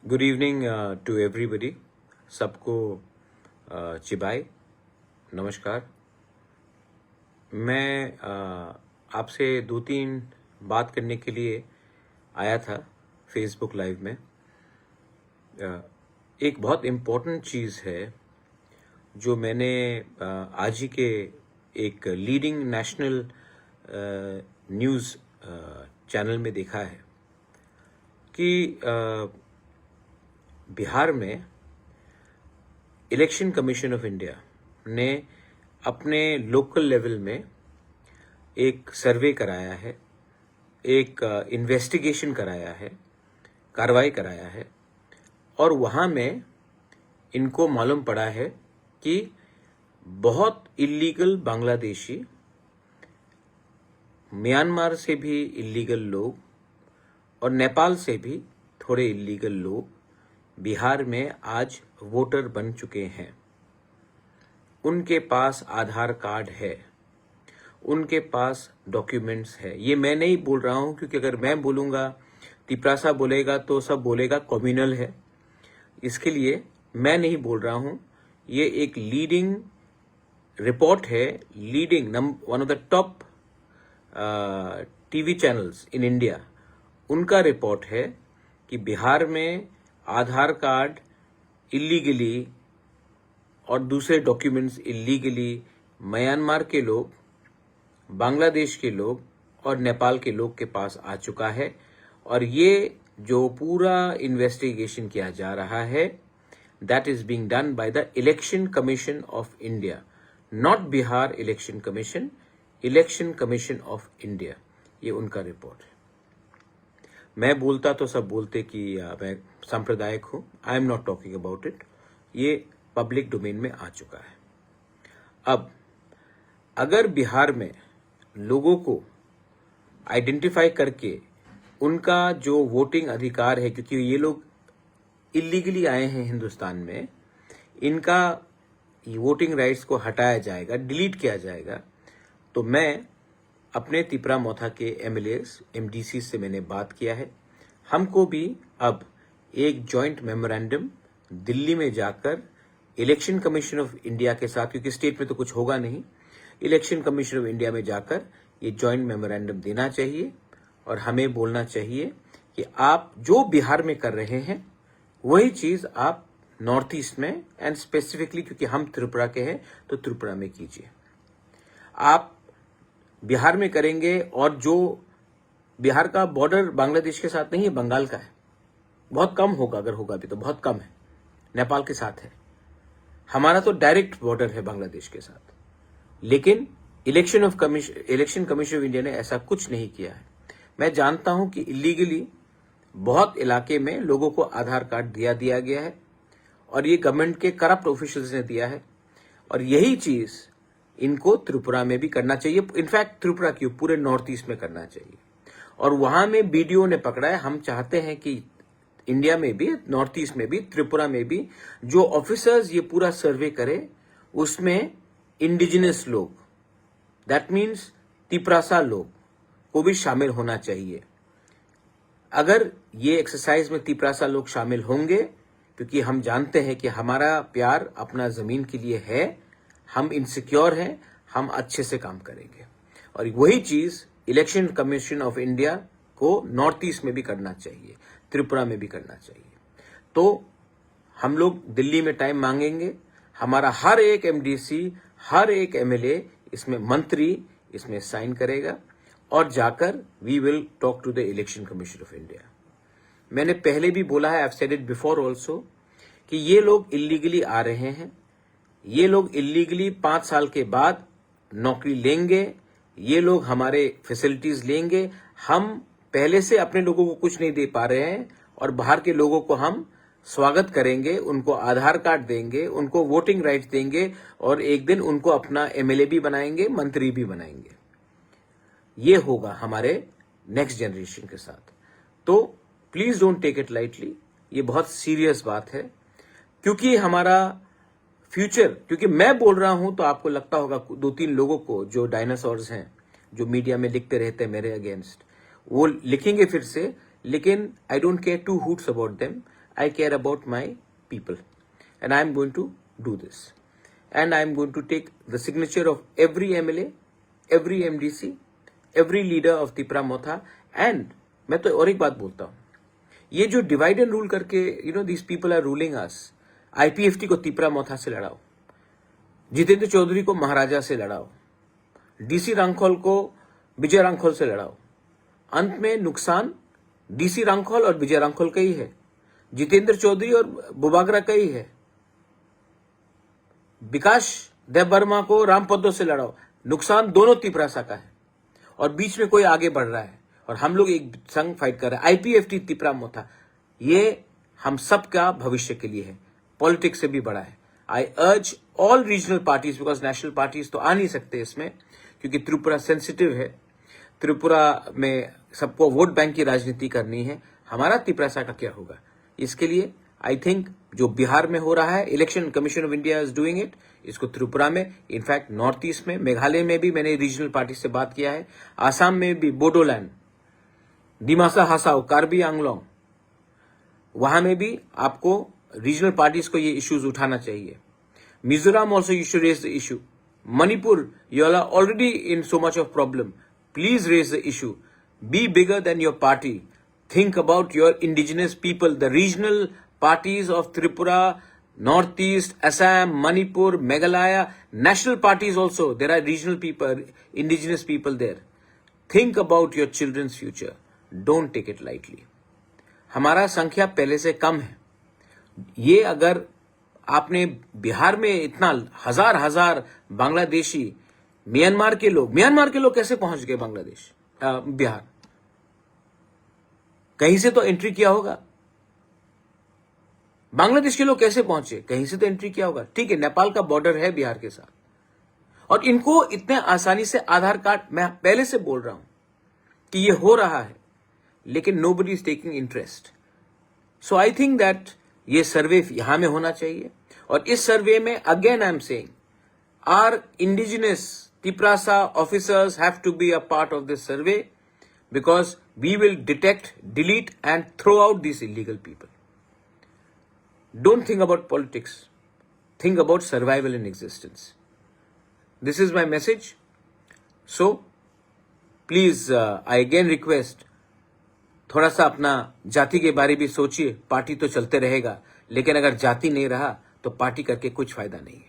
Good evening to everybody. सबको चिबाई नमस्कार। मैं आपसे दो तीन बात करने के लिए आया था फेसबुक लाइव में। एक बहुत इम्पोर्टेंट चीज़ है जो मैंने आज ही के एक लीडिंग नेशनल न्यूज़ चैनल में देखा है कि बिहार में इलेक्शन कमीशन ऑफ इंडिया ने अपने लोकल लेवल में एक सर्वे कराया है, एक इन्वेस्टिगेशन कराया है, कार्रवाई कराया है और वहाँ में इनको मालूम पड़ा है कि बहुत इल्लीगल बांग्लादेशी, म्यांमार से भी इल्लीगल लोग और नेपाल से भी थोड़े इल्लीगल लोग बिहार में आज वोटर बन चुके हैं। उनके पास आधार कार्ड है, उनके पास डॉक्यूमेंट्स है। ये मैं नहीं बोल रहा हूं क्योंकि अगर मैं बोलूंगा, तिपरासा बोलेगा तो सब बोलेगा कम्युनल है। इसके लिए मैं नहीं बोल रहा हूं। ये एक लीडिंग रिपोर्ट है, leading one of the top TV channels in India, उनका रिपोर्ट है कि बिहार में आधार कार्ड इल्लीगली और दूसरे डॉक्यूमेंट्स इल्लीगली म्यांमार के लोग, बांग्लादेश के लोग और नेपाल के लोग के पास आ चुका है। और ये जो पूरा इन्वेस्टिगेशन किया जा रहा है, that is being done by the election commission of India, not Bihar election commission, election commission of India. ये उनका रिपोर्ट है। मैं बोलता तो सब बोलते कि मैं सांप्रदायिक हूं। I am not talking about it. ये पब्लिक डोमेन में आ चुका है। अब अगर बिहार में लोगों को आइडेंटिफाई करके उनका जो वोटिंग अधिकार है, क्योंकि ये लोग इलीगली आए हैं हिंदुस्तान में, इनका वोटिंग राइट्स को हटाया जाएगा, डिलीट किया जाएगा, तो मैं अपने तिपरा मोथा के एमएलएस, एमडीसी से मैंने बात किया है। हमको भी अब एक जॉइंट मेमोरेंडम दिल्ली में जाकर इलेक्शन कमीशन ऑफ इंडिया के साथ, क्योंकि स्टेट में तो कुछ होगा नहीं, इलेक्शन कमीशन ऑफ इंडिया में जाकर ये जॉइंट मेमोरेंडम देना चाहिए और हमें बोलना चाहिए कि आप जो बिहार में कर रहे हैं वही चीज आप नॉर्थ ईस्ट में, एंड स्पेसिफिकली क्योंकि हम त्रिपुरा के हैं तो त्रिपुरा में कीजिए। आप बिहार में करेंगे और जो बिहार का बॉर्डर बांग्लादेश के साथ नहीं है, बंगाल का है, बहुत कम होगा, अगर होगा भी तो बहुत कम है, नेपाल के साथ है। हमारा तो डायरेक्ट बॉर्डर है बांग्लादेश के साथ। लेकिन इलेक्शन कमीशन ऑफ इंडिया ने ऐसा कुछ नहीं किया है। मैं जानता हूं कि इलीगली बहुत इलाके में लोगों को आधार कार्ड दिया गया है और ये गवर्नमेंट के करप्ट ऑफिशियल्स ने दिया है, और यही चीज इनको त्रिपुरा में भी करना चाहिए। इनफैक्ट त्रिपुरा क्यों, पूरे नॉर्थ ईस्ट में करना चाहिए। और वहां में बीडीओ ने पकड़ा है। हम चाहते हैं कि इंडिया में भी, नॉर्थ ईस्ट में भी, त्रिपुरा में भी जो ऑफिसर्स ये पूरा सर्वे करे उसमें इंडिजिनस लोग, दैट मीन्स तिपरासा लोग को भी शामिल होना चाहिए। अगर ये एक्सरसाइज में तिपरासा लोग शामिल होंगे, क्योंकि हम जानते हैं कि हमारा प्यार अपना जमीन के लिए है, हम इनसिक्योर हैं, हम अच्छे से काम करेंगे। और वही चीज इलेक्शन कमीशन ऑफ इंडिया को नॉर्थ ईस्ट में भी करना चाहिए, त्रिपुरा में भी करना चाहिए। तो हम लोग दिल्ली में टाइम मांगेंगे। हमारा हर एक एमडीसी, हर एक एमएलए, इसमें मंत्री इसमें साइन करेगा और जाकर we will talk to the election commission of India. मैंने पहले भी बोला है, I have said it before also, कि ये लोग इलीगली आ रहे हैं। ये लोग इलीगली 5 साल के बाद नौकरी लेंगे, ये लोग हमारे फैसिलिटीज लेंगे। हम पहले से अपने लोगों को कुछ नहीं दे पा रहे हैं और बाहर के लोगों को हम स्वागत करेंगे, उनको आधार कार्ड देंगे, उनको वोटिंग राइट्स देंगे और एक दिन उनको अपना एमएलए भी बनाएंगे, मंत्री भी बनाएंगे। ये होगा हमारे नेक्स्ट जनरेशन के साथ। तो please don't take it lightly. ये बहुत सीरियस बात है, क्योंकि हमारा फ्यूचर, क्योंकि मैं बोल रहा हूं तो आपको लगता होगा 2-3 लोगों को जो डायनासोर्स हैं, जो मीडिया में लिखते रहते हैं मेरे अगेंस्ट, वो लिखेंगे फिर से, लेकिन I don't care two hoots about them. I care about my people, and I am going to do this. And I am going to take the signature of every MLA, every MDC, every leader of Tipra Motha. And मैं तो और एक बात बोलता हूँ, ये जो divide and rule करके these people are ruling us, IPFT को तिपरा मोथा से लड़ाओ, जितेंद्र चौधरी को महाराजा से लड़ाओ, डीसी रांखोल को विजय रांखोल से लड़ाओ. अंत में नुकसान डीसी रांखोल और विजय रांखोल का ही है, जितेंद्र चौधरी और बुबागरा का ही है. विकास देव वर्मा को रामपद्दो से लड़ाओ, नुकसान दोनों तिपरासा का है. और बीच में कोई आगे बढ़ रहा है और हम लोग एक संग फाइट कर रहे हैं. आईपीएफटी तिपरा मोथा, ये हम सब का भविष्य के लिए है, पॉलिटिक्स से भी बड़ा है. I urge all regional parties, because national parties तो आ नहीं सकते इसमें, क्योंकि त्रिपुरा सेंसिटिव है. त्रिपुरा में सबको वोट बैंक की राजनीति करनी है. हमारा तिपरासा का क्या होगा, इसके लिए आई थिंक जो बिहार में हो रहा है, election commission of India is doing it, इसको त्रिपुरा में, इनफैक्ट नॉर्थ ईस्ट में, मेघालय में भी मैंने रीजनल पार्टी से बात किया है, आसाम में भी, बोडोलैंड, दिमासा हासाओ, कार्बी आंगलोंग, वहां में भी आपको रीजनल पार्टीज को ये इश्यूज उठाना चाहिए. Mizoram also you should raise the issue. Manipur, you are already in so much of problem. Please raise the issue. Be bigger than your party. Think about your indigenous people. The regional parties of Tripura, Northeast, Assam, Manipur, Meghalaya, national parties also. There are regional people, indigenous people there. Think about your children's future. Don't take it lightly. हमारा संख्या पहले से कम है. ये अगर आपने बिहार में इतना हजार बांग्लादेशी, म्यांमार के लोग कैसे पहुंच गए बांग्लादेश, बिहार? कहीं से तो एंट्री किया होगा. बांग्लादेश के लोग कैसे पहुंचे? कहीं से तो एंट्री किया होगा. ठीक है, नेपाल का बॉर्डर है बिहार के साथ, और इनको इतने आसानी से आधार कार्ड, मैं पहले से बोल रहा हूं कि ये हो रहा है, लेकिन nobody is taking interest. So I think that ये सर्वे यहां में होना चाहिए. और इस सर्वे में again I am saying, are indigenous Tiprasa officers have to be a part of this survey, because we will detect, delete and throw out these illegal people. Don't think about politics. Think about survival and existence. This is my message. So, please, I again request, थोड़ा सा अपना जाति के बारे भी सोचिए. Party तो चलते रहेगा, लेकिन अगर जाति नहीं रहा तो पार्टी करके कुछ फायदा नहीं है.